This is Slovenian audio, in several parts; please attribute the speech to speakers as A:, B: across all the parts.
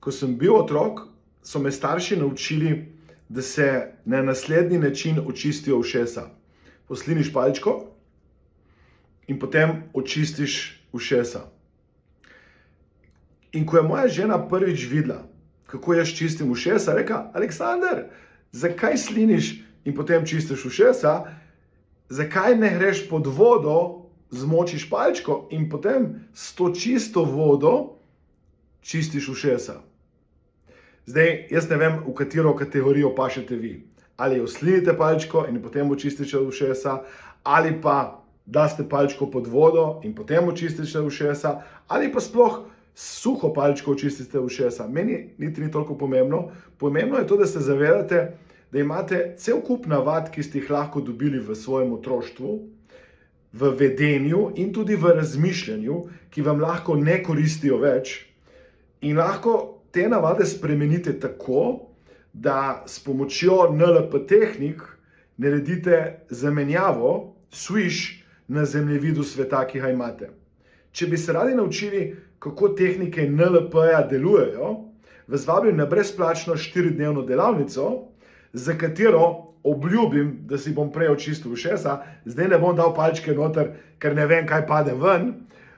A: ko sem bil otrok, so me starši naučili, da se na naslednji način očistijo ušesa. Posliniš palčko in potem očistiš ušesa. In ko je moja žena prvič videla, kako jaz čistim ušesa, reka: Aleksander, zakaj sliniš in potem čistiš ušesa? Zakaj ne greš pod vodo, zmočiš palčko in potem s to čisto vodo čistiš ušesa? Zdaj, jaz ne vem, v katero kategorijo pašete vi. Ali oslinite palčko in potem očistite ušesa, ali pa daste palčko pod vodo in potem očistite ušesa, ali pa sploh suho palčko očistite ušesa. Meni niti ni toliko pomembno. Pomembno je to, da se zavedate, da imate cel kup navad, ki ste jih lahko dobili v svojem otroštvu, v vedenju in tudi v razmišljanju, ki vam lahko ne koristijo več. In lahko te navade spremenite tako, da s pomočjo NLP tehnik naredite zamenjavo, switch na zemljevidu sveta, ki ga imate. Če bi se radi naučili, kako tehnike NLP-ja delujejo, vas vabim na brezplačno 4-dnevno delavnico, za katero obljubim, da si bom prej očistil ušesa. Zdaj ne bom dal palčke noter, ker ne vem, kaj pade ven,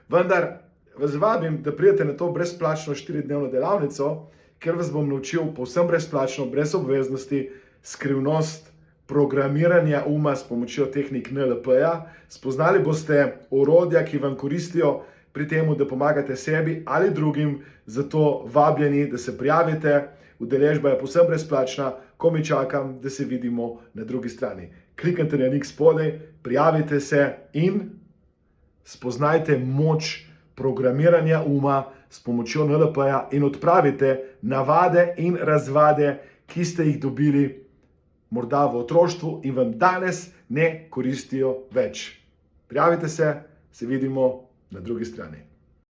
A: vendar vas vabim, da pridete na to brezplačno 4-dnevno delavnico, ker vas bom naučil povsem brezplačno, brez obveznosti, skrivnost programiranja uma s pomočjo tehnik NLP-ja. Spoznali boste orodja, ki vam koristijo pri temu, da pomagate sebi ali drugim, zato vabljeni, da se prijavite. Udeležba je povsem brezplačna, komaj čakam, da se vidimo na drugi strani. Kliknite na link spodaj, prijavite se in spoznajte moč programiranja uma s pomočjo NLP-ja in odpravite navade in razvade, ki ste jih dobili morda v otroštvu in vam danes ne koristijo več. Prijavite se, se vidimo na drugi strani.